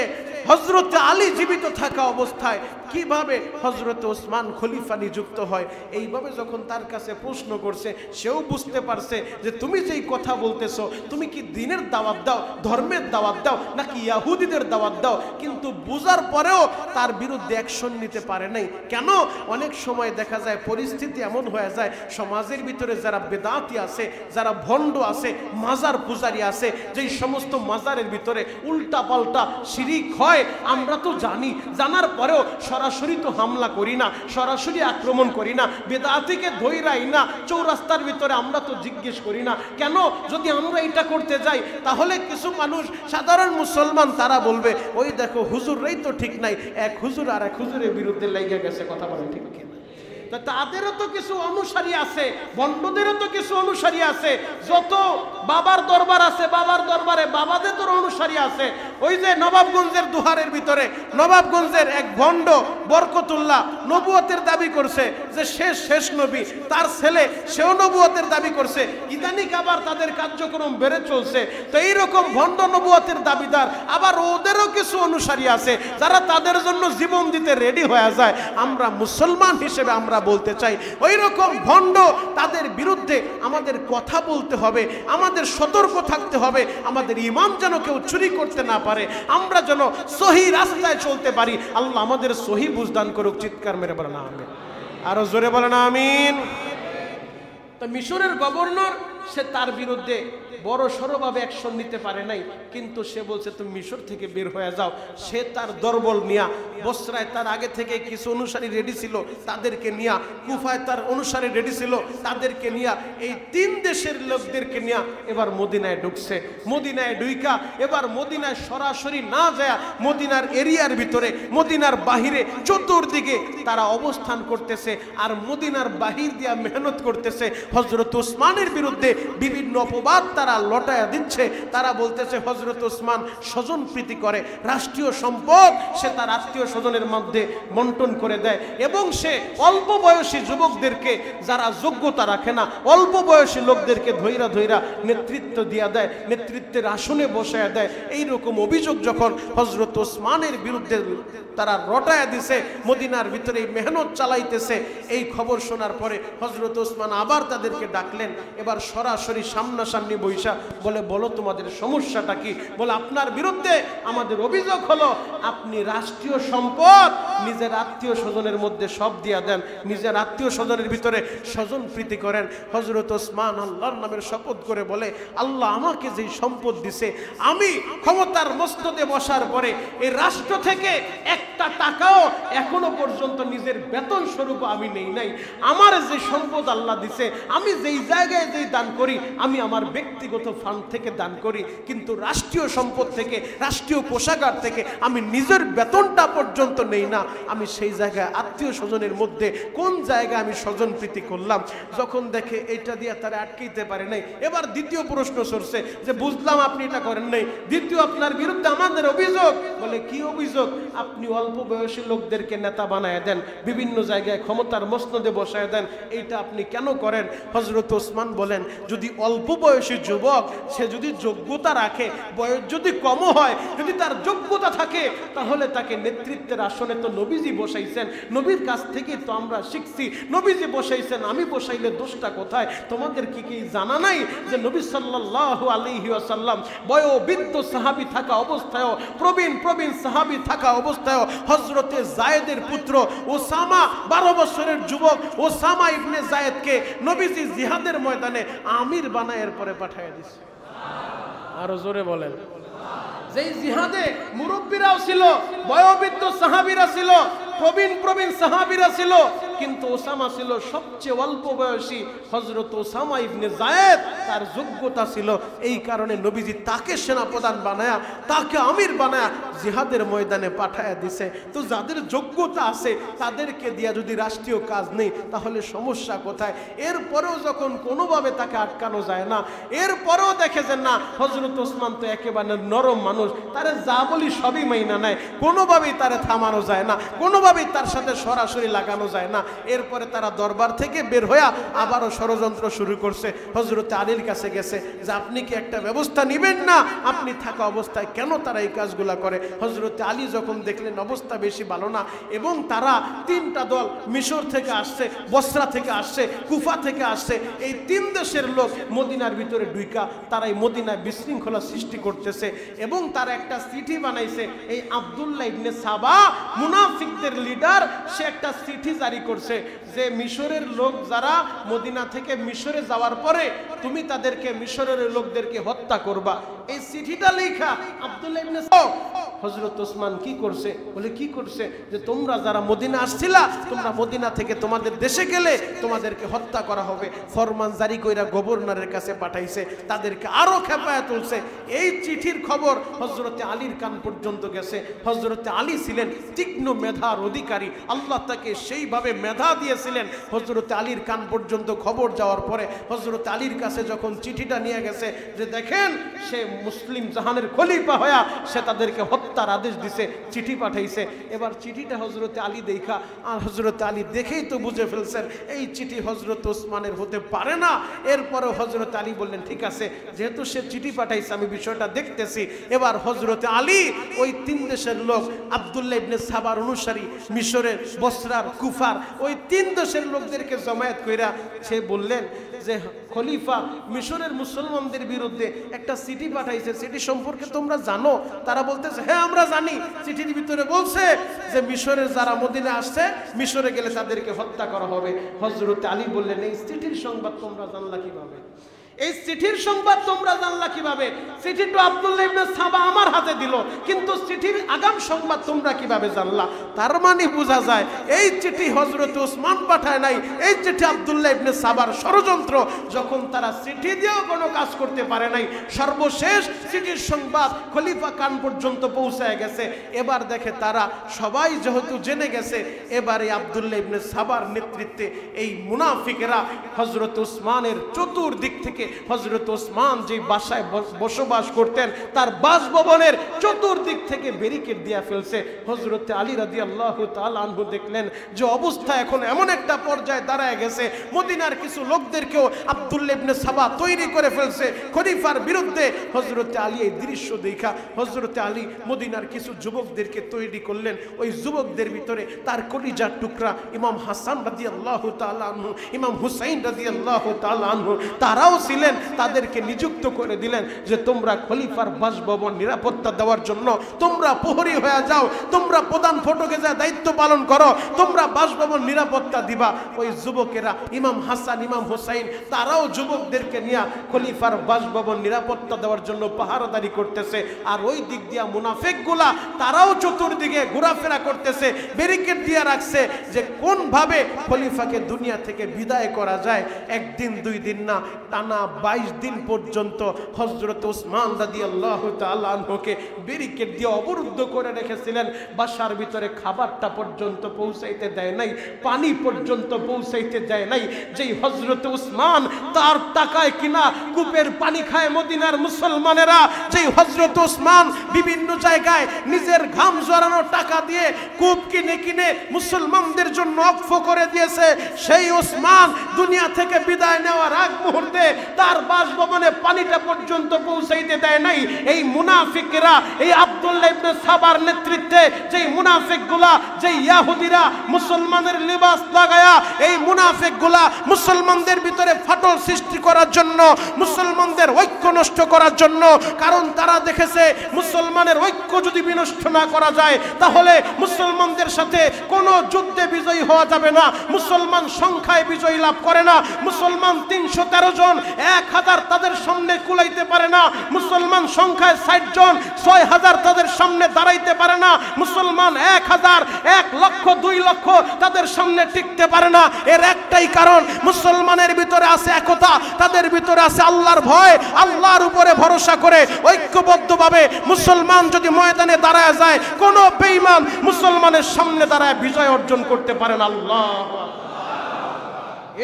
হযরত আলী জীবিত থাকা অবস্থায় কিভাবে হযরত ওসমান খলিফা নিযুক্ত হয়। এইভাবে যখন তার কাছে প্রশ্ন করছে সেও বুঝতে পারছে যে তুমি যেই কথা বলতেছো তুমি কি দ্বীনের দাওয়াত দাও, ধর্মের দাওয়াত দাও নাকি ইহুদিদের দাওয়াত দাও। কিন্তু বুঝার পরেও তার বিরুদ্ধে অ্যাকশন নিতে পারে নাই। কেন? অনেক সময় দেখা যায় পরিস্থিতি এমন হয়ে যায় সমাজের ভিতরে যারা বেদাতি আছে, যারা ভণ্ড আছে, মাজার পূজারী আছে, যেই সমস্ত মাজারের ভিতরে উল্টা পাল্টা শিরিক হয় আমরা তো জানি, জানার পরেও সরাসরি তো হামলা করি না, সরাসরি আক্রমণ করি না, বেদাতিকে ধইরাই না, চৌরাস্তার ভিতরে আমরা তো জিজ্ঞেস করি না। কেন? যদি আমরা এটা করতে যাই তাহলে কিছু মানুষ সাধারণ মুসলমান তারা বলবে ওই দেখো হুজুররাই তো ঠিক নাই, এক হুজুর আর এক হুজুরের বিরুদ্ধে লেগে গেছে। কথা বলে ঠিক কিনা? তাদেরও তো কিছু অনুসারী আছে, বন্ডদেরও তো কিছু অনুসারী আছে। যত বাবার দরবার আছে বাবার দরবারে বাবাদের তো অনুসারী আছে। ওই যে নবাবগঞ্জের দুহারের ভিতরে নবাবগঞ্জের এক ভণ্ড বরকতুল্লাহ নবুয়তের দাবি করছে যে শেষ নবী, তার ছেলে সেও নবুয়তের দাবি করছে। ইদানিং আবার তাদের কার্যক্রম বেড়ে চলছে। তো এইরকম ভণ্ড নবুয়তের দাবিদার আবার ওদেরও কিছু অনুসারী আছে যারা তাদের জন্য জীবন দিতে রেডি হয়ে যায়। আমরা মুসলমান হিসেবে আমরা বলতে চাই ওই রকম ভণ্ড তাদের বিরুদ্ধে আমাদের কথা বলতে হবে, আমাদের সতর্ক থাকতে হবে, আমাদের ঈমান যেন কেউ চুরি করতে না পারে, আমরা যেন সহি রাস্তায় চলতে পারি। আল্লাহ আমাদের সহি বুঝদান করুক। চিৎকার মেরে বলেন আমিন, আরো জোরে বলেন আমিন। তো মিশরের গভর্নর সে তার বিরুদ্ধে বড় সড়ভাবে অ্যাকশন নিতে পারে নাই, কিন্তু সে বলছে তুমি মিশর থেকে বের হয়ে যাও। সে তার দরবল নিয়া, বসরায় তার আগে থেকে কিছু অনুসারী রেডি ছিল তাদেরকে নিয়া, কুফায় তার অনুসারী রেডি ছিল তাদেরকে নিয়া, এই 3 দেশের লোকদেরকে নিয়া এবার মদিনায় ঢুকছে। মদিনায় ঢুইকা এবার মদিনায় সরাসরি না যায় মদিনার এরিয়ার ভিতরে, মদিনার বাহিরে চতুর্দিকে তারা অবস্থান করতেছে আর মদিনার বাহির দিয়া মেহনত করতেছে হযরত উসমানের বিরুদ্ধে বিভিন্ন অপবাদ তারা লটায়া দিচ্ছে। তারা বলতেছে হযরত ওসমান স্বজন প্রীতি করে, রাষ্ট্রীয় সম্পদ সে তার আত্মীয় স্বজনের মধ্যে বন্টন করে দেয়, এবং সে অল্প বয়সী যুবকদেরকে যারা যোগ্যতা রাখে না, অল্প বয়সী লোকদেরকে ধৈরা ধৈরা নেতৃত্ব দিয়া দেয়, নেতৃত্বের আসনে বসায় দেয়। এইরকম অভিযোগ যখন হযরত ওসমানের বিরুদ্ধে তারা রটায়া দিছে, মদিনার ভিতরে মেহনত চালাইতেছে, এই খবর শোনার পরে হযরত ওসমান আবার তাদেরকে ডাকলেন। এবার সরাসরি সামনাসামনি বৈশা বলে, বলো তোমাদের সমস্যাটা কি? বলে, আপনার বিরুদ্ধে আমাদের অভিযোগ হলো আপনি রাষ্ট্রীয় সম্পদ নিজের আত্মীয় স্বজনের মধ্যে সব দিয়া দেন, নিজের আত্মীয় স্বজনের ভিতরে স্বজন প্রীতি করেন। হযরত ওসমান আল্লাহর নামের শপথ করে বলে, আল্লাহ আমাকে যে সম্পদ দিছে, আমি ক্ষমতার মস্তদে বসার পরে এই রাষ্ট্র থেকে একটা টাকাও এখনো পর্যন্ত নিজের বেতন স্বরূপ আমি নেই নাই। আমার যে সম্পদ আল্লাহ দিছে, আমি যেই জায়গায় যেই দান করি, আমি আমার ব্যক্তিগত ফান্ড থেকে দান করি, কিন্তু রাষ্ট্রীয় সম্পদ থেকে, রাষ্ট্রীয় কোষাগার থেকে আমি নিজের বেতনটা পর্যন্ত নেই না। আমি সেই জায়গায় আত্মীয় স্বজনের মধ্যে কোন জায়গায় আমি স্বজন প্রীতি করলাম? যখন দেখে এটা দিয়ে তারা আটকাইতে পারে নাই, এবার দ্বিতীয় প্রশ্ন সরছে যে বুঝলাম আপনি এটা করেন নাই, দ্বিতীয় আপনার বিরুদ্ধে আমাদের অভিযোগ। বলে, কি অভিযোগ? আপনি অল্প বয়সী লোকদেরকে নেতা বানায় দেন, বিভিন্ন জায়গায় ক্ষমতার মসনদে বসায় দেন, এইটা আপনি কেন করেন? হযরত ওসমান বলেন, যদি অল্প বয়সী যুবক সে যদি যোগ্যতা রাখে, বয়স যদি কম হয়, যদি তার যোগ্যতা থাকে, তাহলে তাকে নেতৃত্বের আসনে তো নবীজি বসাইছেন, নবীর কাছ থেকে তো আমরা শিখছি, নবীজি বসাইছেন, আমি বসাইলে দোষটা কোথায়? তোমাদের কি জানা নাই যে নবী সাল্লাল্লাহু আলাইহি ওয়াসাল্লাম বয়োবৃদ্ধ সাহাবী থাকা অবস্থায়, প্রবীণ সাহাবী থাকা অবস্থায় হযরতে যায়েদের পুত্র ওসামা, 12 বছরের যুবক ওসামা ইবনে যায়েদকে নবীজি জিহাদের ময়দানে আমির বানায় এরপরে পাঠিয়ে দিয়েছে। আরো জোরে বলেন। যেই জিহাদে মুরব্বীরাও ছিল, বয়োবৃদ্ধ সাহাবীরা ছিল, প্রবীণ সাহাবীরা ছিল, কিন্তু ওসামা ছিল সবচেয়ে অল্প বয়সী। হযরত ওসামা ইবনে যায়েদ তার যোগ্যতা ছিল, এই কারণে নবীজি তাকে সেনাপ্রধান বানায়া, তাকে আমির বানায়া জিহাদের ময়দানে পাঠায়া দিছে। তো যাদের যোগ্যতা আছে তাদেরকে দিয়া যদি রাষ্ট্রীয় কাজ নেই, তাহলে সমস্যা কোথায়? এরপরেও যখন কোনোভাবে তাকে আটকানো যায় না, এরপরেও দেখে যে না, হযরত ওসমান তো একেবারে নরম মানুষ, তারে যা বলি সবই মাইনা নেয়, কোনোভাবেই তারে থামানো যায় না, কোনোভাবেই তার সাথে সরাসরি লাগানো যায় না। এরপরে তারা দরবার থেকে বের হয়ে আবারও ষড়যন্ত্র শুরু করছে। হযরত আলীর কাছে গেছে যে আপনি কি একটা ব্যবস্থা নেবেন না? আপনি থাকা অবস্থায় কেন তারা এই কাজগুলা করে? হযরত আলী যখন দেখলেন অবস্থা বেশি ভালো না, এবং তারা 3টা দল, মিশর থেকে আসছে, বসরা থেকে আসছে, কুফা থেকে আসছে, এই 3 দেশের লোক মদিনার ভিতরে ঢুইকা তারা এই মদিনায় বিশৃঙ্খলা সৃষ্টি করতেছে। এবং তারা একটা চিঠি বানাইছে, এই আব্দুল্লাহ ইবনে সাবা মুনাফিকদের লিডার, সে একটা চিঠি জারি করছে যে মিশরের লোক যারা মদিনা থেকে মিশরে যাওয়ার পরে তুমি তাদেরকে, মিশরের লোকদেরকে হত্যা করবা। এই চিঠিটা লেখা আব্দুল্লাহ ইবনে সাবা। হযরত ওসমান কি করছে? বলে, কি করছে? যে তোমরা যারা মদিনা আসছিলা, তোমরা মদিনা থেকে তোমাদের দেশে গেলে তোমাদেরকে হত্যা করা হবে। ফরমান জারি কইরা গভর্নরের কাছে পাঠাইছে, তাদেরকে আরো খেপায়া তুলছে। এই চিঠির খবর হযরতে আলীর কান পর্যন্ত গেছে। হযরতে আলী ছিলেন তীক্ষ্ণ মেধার অধিকারী, আল্লাহ তাকে সেইভাবে মেধা দিয়েছিলেন। হযরতে আলীর কান পর্যন্ত খবর যাওয়ার পরে হযরতে আলীর কাছে যখন চিঠিটা নিয়ে গেছে, যে দেখেন সে মুসলিম জাহানের খলিফা হয়া সে তাদেরকে হত্যার আদেশ দিছে, চিঠি পাঠাইছে। এবার চিঠিটা হযরতে আলী দেখা, আর হযরতে আলী দেখেই তো বুঝে ফেলছেন এই চিঠি হযরত ওসমানের হতে পারে না। এরপরে হযরতে আলী বললেন, ঠিক আছে, যেহেতু সে চিঠি পাঠাইছে আমি বিষয়টা দেখতেছি। এবার হযরতে আলী ওই 3 দেশের লোক, আব্দুল্লাহ ইবনে সাবার অনুসারী, মিশরের, বসরার, কুফার, ওই 3 দেশের লোকদেরকে জমায়েত কইরা সে বললেন যে খলিফা মিশরের মুসলমানদের বিরুদ্ধে একটা চিঠি পাঠাইছে, চিঠি সম্পর্কে তোমরা জানো? তারা বলতেছে, হ্যাঁ আমরা জানি। চিঠির ভিতরে বলছে যে মিশরের যারা মদিনা আসছে, মিশরে গেলে তাদেরকে হত্যা করা হবে। হযরত আলী বললেন, এই চিঠির সংবাদ তোমরা জানলা কিভাবে? এই চিঠির সংবাদ তোমরা জানলা কিভাবে? চিঠিটা আব্দুল্লাহ ইবনে সাবা আমার হাতে দিল, কিন্তু চিঠির আগাম সংবাদ তোমরা কিভাবে জানলা? তার মানে বোঝা যায় এই চিঠি হযরত ওসমান পাঠায় নাই, এই চিঠি আব্দুল্লাহ ইবনে সাবার ষড়যন্ত্র। যখন তারা চিঠি দিয়েও কোনো কাজ করতে পারে নাই, সর্বশেষ চিঠির সংবাদ খলিফা কান পর্যন্ত পৌঁছায় গেছে। এবার দেখে তারা সবাই যেহেতু জেনে গেছে, এবারে আব্দুল্লাহ ইবনে সাবার নেতৃত্বে এই মুনাফিকেরা হযরত ওসমানের চতুর্দিক থেকে হযরত ওসমান যে বাসায় বসবাস করতেন তার বাসভবনের চতুর্দিক থেকে ব্যারিকেড দিয়ে ফেলছে। হযরত আলী রাদিয়াল্লাহু তাআলা আনহু দেখলেন যে অবস্থা এখন এমন একটা পর্যায়ে দাঁড়ায় গেছে, মদিনার কিছু লোকদেরকেও আব্দুল্লাহ ইবনে সাবা তৈরি করে ফেলছে খলিফার বিরুদ্ধে। হযরত আলী এই দৃশ্য দেখা হযরত আলী মদিনার কিছু যুবকদেরকে তৈরি করলেন। ওই যুবকদের ভিতরে তার কলিজার টুকরা ইমাম হাসান রাদিয়াল্লাহু তাআলা আনহু, ইমাম হুসাইন রাদিয়াল্লাহু তাআলা আনহু তারাও ছিলেন। তাদেরকে নিযুক্ত করে দিলেন যে তোমরা খলিফার বাসভবন নিরাপত্তা দেওয়ার জন্য তোমরা প্রহরী হয়ে যাও, তোমরা প্রধান ফটকে যা দায়িত্ব পালন করো, তোমরা বাসভবন নিরাপত্তা দিবা। ওই যুবকেরা ইমাম হাসান ইমাম হুসাইন তারাও যুবকদেরকে নিয়ে খলিফার বাসভবন নিরাপত্তা দেওয়ার জন্য পাহারাদারি করতেছে। আর ওই দিক দিয়া মুনাফিকগুলা তারাও চতুর্দিকে ঘোরাফেরা করতেছে, ব্যারিকেড দিয়ে রাখছে যে কোন ভাবে খলিফাকে দুনিয়া থেকে বিদায় করা যায়। একদিন দুই দিন না, টানা 22 দিন পর্যন্ত হযরত ওসমান রাদিয়াল্লাহু তাআলা আনহুকে ব্যারিকেড দিয়ে অবরুদ্ধ করে রেখেছিলেন। বাসার ভিতরে খাবারটা পর্যন্ত পৌঁছাইতে দেয় নাই, পানি পর্যন্ত পৌঁছাইতে দেয় নাই। যেই হযরত ওসমান তার টাকায় কিনা কূপের পানি খায় মদিনার মুসলমানেরা, যেই হযরত ওসমান বিভিন্ন জায়গায় নিজের ঘাম ঝরানো টাকা দিয়ে কূপ কিনে কিনে মুসলমানদের জন্য ওয়াকফ করে দিয়েছে, সেই ওসমান দুনিয়া থেকে বিদায় নেওয়ার আগ মুহূর্তে তার বাসভবনে পানিটা পর্যন্ত পৌঁছাইতে দেয় নাই। এই মুনাফিকরা, এই আব্দুল্লাহ ইবনে সাবার নেতৃত্বে যেই মুনাফিকগুলা, যেই ইহুদিরা মুসলমানের লিবাস লাগায়া, এই মুনাফিকগুলা মুসলমানদের ভিতরে ফাটল সৃষ্টি করার জন্য, মুসলমানদের ঐক্য নষ্ট করার জন্য। কারণ তারা দেখেছে মুসলমানের ঐক্য যদি বিনষ্ট না করা যায় তাহলে মুসলমানদের সাথে কোনো যুদ্ধে বিজয়ী হওয়া যাবে না। মুসলমান সংখ্যায় বিজয় লাভ করে না। মুসলমান 313 জন 1000 তাদের সামনে কুলাইতে পারে না। মুসলমান সংখ্যায় 60 জন 6000 তাদের সামনে দাঁড়াইতে পারে না। মুসলমান 1000, 1 লক্ষ, 2 লক্ষ তাদের সামনে টিকতে পারে না। এর একটাই কারণ, মুসলমানের ভিতরে আছে একতা, তাদের ভিতরে আছে আল্লাহর ভয়। আল্লাহর উপরে ভরসা করে ঐক্যবদ্ধভাবে মুসলমান যদি ময়দানে দাঁড়ায় যায়, কোন বেঈমান মুসলমানের সামনে দাঁড়ায় বিজয় অর্জন করতে পারে না। আল্লাহ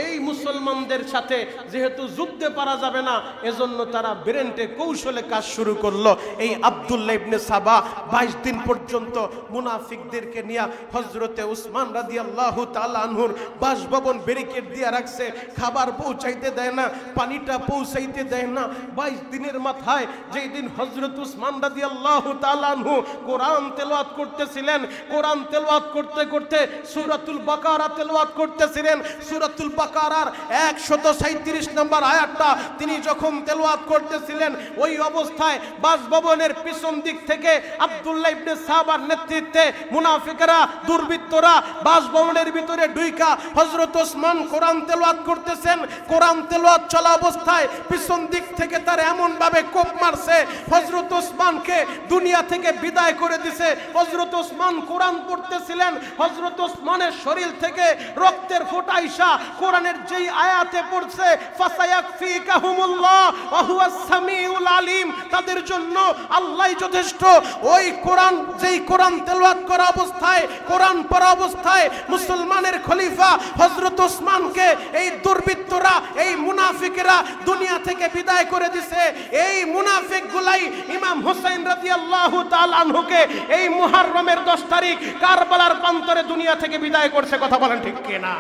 এই মুসলমানদের সাথে যেহেতু যুদ্ধে পারা যাবে না, এজন্য তারা ব্রেন্টে কৌশলে কাজ শুরু করলো। এই আব্দুল্লাহ ইবনে সাবা 22 দিন পর্যন্ত মুনাফিকদেরকে নিয়ে হযরতে ওসমান রাদিয়াল্লাহু তাআলা আনহুর বাসভবন ব্যারিকেড দিয়ে রাখছে। খাবার পৌঁছাইতে দেয় না, পানিটা পৌঁছাইতে দেয় না। 22 দিনের মাথায় যেই দিন হযরত ওসমান রাদিয়াল্লাহু তাআলা আনহু কোরআন তেলাওয়াত করতেছিলেন, কোরআন তেলাওয়াত করতে করতে সূরাতুল বাকারা তেলাওয়াত করতেছিলেন। সূরাতুল বাকারার 137 নম্বর আয়াতটা তিনি যখন তেলাওয়াত করতেছিলেন, ওই অবস্থায় বাসভবনের পিছন দিক থেকে আব্দুল্লাহ ইবনে সাবার নেতৃত্বে মুনাফিকরা, দুর্বৃত্তরা বাসভবনের ভিতরে ঢুইকা হযরত ওসমান কোরআন তেলাওয়াত করতেছেন। কোরআন তেলাওয়াত চলা অবস্থায় পিছন দিক থেকে তার এমন ভাবে কোপ মারছে, হযরত ওসমানকে দুনিয়া থেকে বিদায় করে দিয়েছে। হযরত ওসমান কোরআন পড়তেছিলেন, হযরত ওসমানের শরীর থেকে রক্তের ফোঁটা আইসা কোরআনের যেই আয়াতে পড়ছে ফাসায়াকফিকাহুমুল্লাহ ওয়া হুয়াস সামিউল আলিম, তাদের জন্য আল্লাহই যথেষ্ট। ওই কোরআন, যেই কোরআন তেলাওয়াত করা অবস্থায়, কোরআন পড়া অবস্থায় মুসলমানের খলিফা হযরত ওসমানকে এই দুর্বৃত্তরা, এই মুনাফিকরা দুনিয়া থেকে বিদায় করে দিয়েছে। এই মুনাফিকগুলাই ইমাম হুসাইন রাদিয়াল্লাহু তাআলা আনহুকে এই মুহররমের 10 তারিখ কারবালার প্রান্তরে দুনিয়া থেকে বিদায় করছে। কথা বলেন ঠিক কিনা?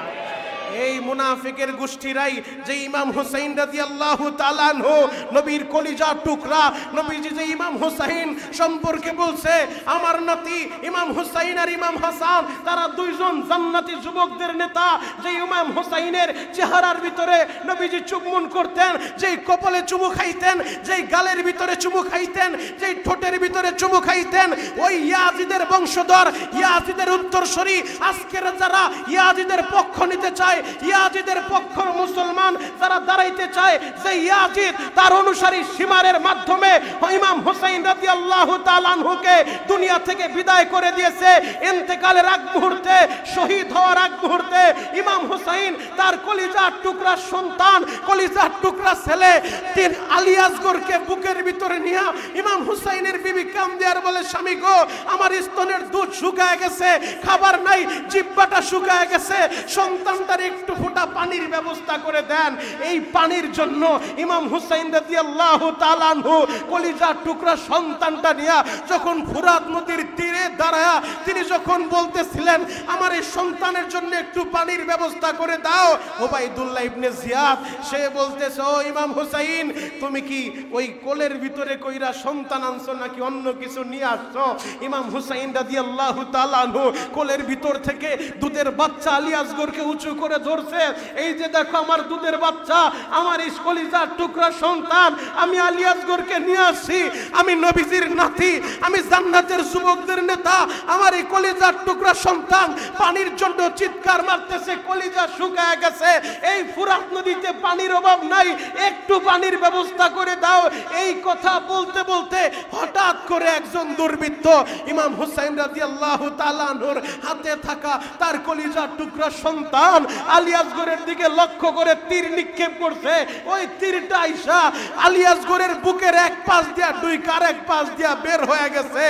এই মুনাফিকের গোষ্ঠীরাই যে ইমাম হুসাইন রাদিয়াল্লাহু তাআলা আনহু, নবীর কলিজার টুকরা, নবীজি যে ইমাম হুসাইন সম্পর্কে বলছে, আমার নাতি ইমাম হুসাইন আর ইমাম হাসান তারা দুইজন জান্নাতি যুবকদের নেতা। যে ইমাম হুসাইনের চেহারার ভিতরে নবীজি চুম্বন করতেন, যেই কপালে চুমু খাইতেন, যেই গালের ভিতরে চুমু খাইতেন, যেই ঠোঁটের ভিতরে চুমু খাইতেন, ওই ইয়াজিদের বংশধর, ইয়াজিদের উত্তরসূরি। আজকের যারা ইয়াজিদের পক্ষ নিতে চায়, ইয়াজিদের পক্ষ মুসলমান যারা দাঁড়াইতে চায়, যে ইয়াজিদ তার অনুসারী সীমারের মাধ্যমে ইমাম হুসাইন রাদিয়াল্লাহু তাআলা আনহুকে দুনিয়া থেকে বিদায় করে দিয়েছে। ইন্তেকালের আগ মুহূর্তে, শহীদ হওয়ার আগ মুহূর্তে ইমাম হুসাইন তার কলিজার টুকরা সন্তান, কলিজার টুকরা ছেলে তিন আলী আসগরকে বুকের ভিতরে নিয়ে ইমাম হুসাইনের বিবি কান্দে আর বলে, স্বামী গো, আমার স্তনের দুধ শুকায় গেছে, খাবার নাই, জিহ্বাটা শুকায় গেছে, সন্তানটার একটু ফোঁটা পানির ব্যবস্থা করে দেন। এই পানির জন্য ইমাম হুসাইন রাদিয়াল্লাহু তাআলা আনহু কলিজার টুকরা সন্তানটা নিয়ে যখন ফুরাত নদীর তীরে দাঁড়ায়া তিনি যখন বলতেছিলেন আমার এই সন্তানের জন্য একটু পানির ব্যবস্থা করে দাও, ওবাইদুল্লাহ ইবনে জিয়াদ সে বলতেছে ও ইমাম হুসাইন তুমি কি ওই কোলের ভিতরে কইরা সন্তান আনছো নাকি অন্য কিছু নিয়ে আসছো? ইমাম হুসাইন রাদিয়াল্লাহু তাআলা আনহু কোলের ভিতর থেকে দুধের বাচ্চা আলী আসগরকে উঁচু করে ধরছে, এই যে দেখো আমার দুধের বাচ্চা, আমার এই কলিজার টুকরা সন্তান, আমি আলী আসগরকে নিয়ে আসছি, আমি নবীজির নাতি, আমি জান্নাতের যুবকদের নেতা, আমার এই কলিজার টুকরা সন্তান পানির জন্য চিৎকার মারতেছে, কলিজা শুকায় গেছে, এই ফুরাত নদীতে পানির অভাব নাই, একটু পানির ব্যবস্থা করে দাও। এই কথা বলতে বলতে হঠাৎ করে একজন দুর্বৃত্ত ইমাম হুসাইন রাদিয়াল্লাহু তাআলা আনহুর হাতে থাকা তার কলিজার টুকরা সন্তান আলী আসগরের দিকে লক্ষ্য করে তীর নিক্ষেপ করছে। ওই তীরটা আইসা আলী আসগরের বুকের এক পাশ দিয়া ডুইকার এক পাশ দিয়া বের হয়ে গেছে।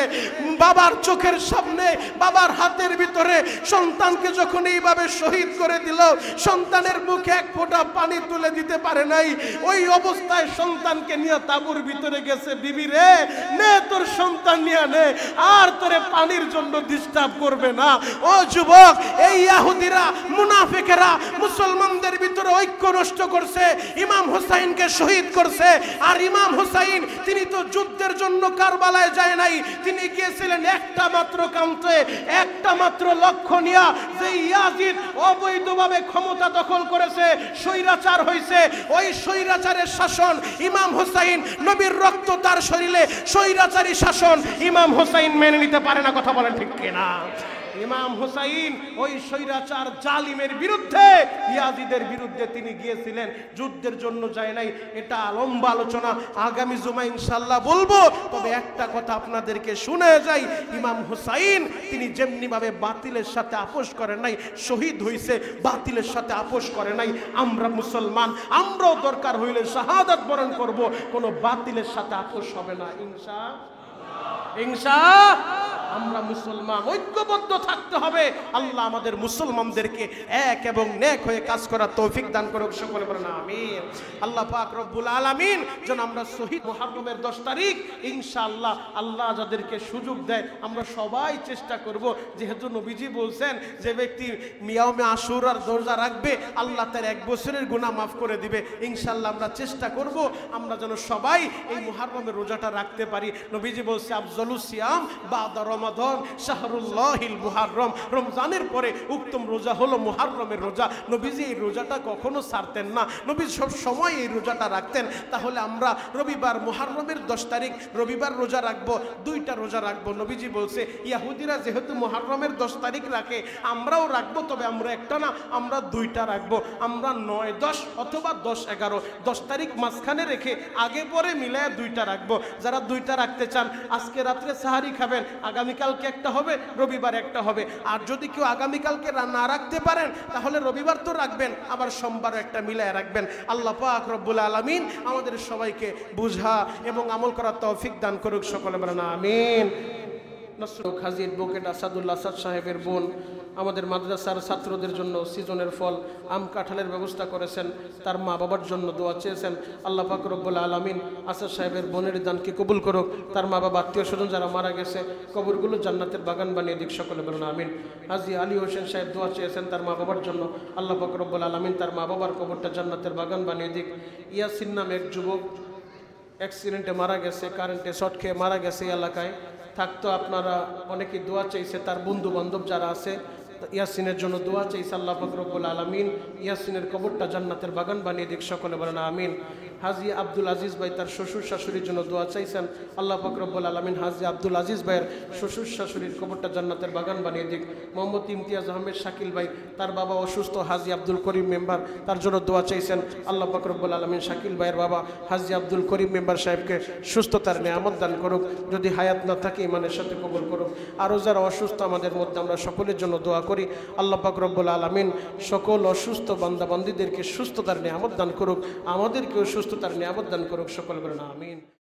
বাবার চোখের সামনে বাবার হাতের ভিতরে সন্তানকে যখন এইভাবে শহীদ করে দিল, সন্তানের মুখে এক ফোঁটা পানি তুলে দিতে পারে নাই। ওই অবস্থায় সন্তানকে নিয়ে তাঁবুর ভিতরে গেছে, বিবি রে নে তোর সন্তান নিয়ে নে, আর তোরে পানির জন্য ডিস্টার্ব করবে না। ও যুবক, এই ইহুদিরা মুনাফিকেরা মুসলমানদের ভিতরে ঐক্য নষ্ট করছে, ইমাম হুসাইনকে শহীদ করছে। আর ইমাম হুসাইন তিনি তো যুদ্ধের জন্য কারবালায় যায় নাই, তিনি গিয়েছিলেন একটা মাত্র কান্তে, একটা মাত্র লক্ষ্য নিয়া যে ইয়াজিদ অবৈধভাবে ক্ষমতা দখল করেছে, স্বৈরাচার হয়েছে, ওই স্বৈরাচারের শাসন ইমাম হুসাইন, নবীর রক্ত তার শরীরে, স্বৈরাচারী শাসন ইমাম হুসাইন মেনে নিতে পারে না। কথা বলেন ঠিক কিনা? ইমাম হুসাইন ওই স্বৈরাচার জালিমের বিরুদ্ধে, ইয়াজিদের বিরুদ্ধে তিনি গিয়েছিলেন, যুদ্ধের জন্য যায় নাই। এটা লম্বা আলোচনা, আগামী জুমা ইনশাআল্লাহ বলবো। তবে একটা কথা আপনাদেরকে শুনে যাই, ইমাম হুসাইন তিনি যেমনি ভাবে বাতিলের সাথে আপোষ করেন নাই, শহীদ হইছে, বাতিলের সাথে আপোষ করে নাই। আমরা মুসলমান, আমরাও দরকার হইলে শাহাদাত বরণ করব, কোনো বাতিলের সাথে আপোষ হবে না ইনশাআল্লাহ। আমরা মুসলমান, ঐক্যবদ্ধ থাকতে হবে। আল্লাহ আমাদের মুসলমানদেরকে এক এবং নেক হয়ে কাজ করার তৌফিক দান করুক, সকলে বলেন আমিন। আল্লাহ পাক রব্বুল আলামিন যেন আমরা শহীদ মুহররমের 10 তারিখ ইনশাআল্লাহ আল্লাহ যাদেরকে সুযোগ দেয় আমরা সবাই চেষ্টা করব, যেহেতু নবীজি বলছেন যে ব্যক্তি ইয়াউমে আশুরার রোজা রাখবে আল্লাহ তার 1 বছরের গুনাহ মাফ করে দিবে। ইনশাআল্লাহ আমরা চেষ্টা করব আমরা যেন সবাই এই মুহররমের রোজাটা রাখতে পারি। নবীজি বলছে আফজালুস সিয়াম বাদা রমাদান শাহরুল্লাহিল মুহররম, রমজানের পরে উত্তম রোজা হলো মুহররমের রোজা। নবীজি এই রোজাটা কখনো ছাড়তেন না, নবী সব সময় এই রোজাটা রাখতেন। তাহলে আমরা রবিবার মুহররমের 10 তারিখ রবিবার রোজা রাখবো, 2টা রোজা রাখবো। নবীজি বলছে ইহুদিরা যেহেতু মুহররমের 10 তারিখ রাখে আমরাও রাখবো, তবে আমরা একটা না, আমরা 2টা রাখবো। আমরা 9, 10 অথবা 10, 11, 10 তারিখ মাঝখানে রেখে আগে পরে মিলায় 2টা রাখবো। যারা 2টা রাখতে চান আজকে রাত্রে সাহারি খাবেন, আগামীকালকে একটা হবে, রবিবার একটা হবে। আর যদি কেউ আগামীকালকে না রাখতে পারেন তাহলে রবিবার তো রাখবেন, আবার সোমবার একটা মিলায় রাখবেন। আল্লাহ পাক রব্বুল আলামিন আমাদের সবাইকে বুঝা এবং আমল করার তৌফিক দান করুক, সকলে বলেন আমিন। নসরুল হাজী অ্যাডভোকেট আসাদুল্লাহ আসাদ সাহেবের বোন আমাদের মাদ্রাসার ছাত্রদের জন্য সিজনের ফল আম কাঁঠালের ব্যবস্থা করেছেন, তার মা বাবার জন্য দোয়া চেয়েছেন। আল্লাহ পাক রব্বুল আলামিন আসাদ সাহেবের বোনের দানকে কবুল করুক, তার মা বাবা আত্মীয় স্বজন যারা মারা গেছে কবরগুলো জান্নাতের বাগান বানিয়ে দিক, সকলে বলুন আমিন। হাজী আলী হোসেন সাহেব দোয়া চেয়েছেন তার মা বাবার জন্য, আল্লাহ পাক রব্বুল আলামিন তার মা বাবার কবরটা জান্নাতের বাগান বানিয়ে দিক। ইয়াসিন নামে এক যুবক অ্যাক্সিডেন্টে মারা গেছে, কারেন্টে শর্ট খেয়ে মারা গেছে এলাকায় থাকতো। আপনারা অনেকেই দোয়া চাইছে, তার বন্ধু বান্ধব যারা আছে ইয়াসিনের জন্য দোয়া চাইছে। আল্লাহ পাক রব্বুল আলামিন ইয়াসিনের কবরটা জান্নাতের বাগান বানিয়ে দিক, সকলে বলেন আমিন। হাজী আব্দুল আজিজ ভাই তার শ্বশুর শাশুড়ির জন্য দোয়া চাইছেন, আল্লাহ পাক রব্বুল আলামিন হাজী আব্দুল আজিজ ভাইয়ের শ্বশুর শাশুড়ির কবরটা জান্নাতের বাগান বানিয়ে দিক। মোহাম্মদ ইমতিয়াজ আহমেদ শাকিল ভাই তার বাবা অসুস্থ, হাজী আব্দুল করিম মেম্বার তার জন্য দোয়া চাইছেন, আল্লাহ পাক রব্বুল আলামিন শাকিল ভাইয়ের বাবা হাজী আব্দুল করিম মেম্বার সাহেবকে সুস্থতার নেয়ামত দান করুক, যদি হায়াত না থাকে ইমানের সাথে কবুল করুক। আরও যারা অসুস্থ আমাদের মধ্যে আমরা সকলের জন্য দোয়া করি, আল্লাহ পাক রব্বুল আলামিন সকল অসুস্থ বান্দাবান্দীদেরকে সুস্থতার নেয়ামত দান করুক, আমাদেরকেও সুস্থতার নেয়ামত দান করুক, সকলে বলেন আমিন।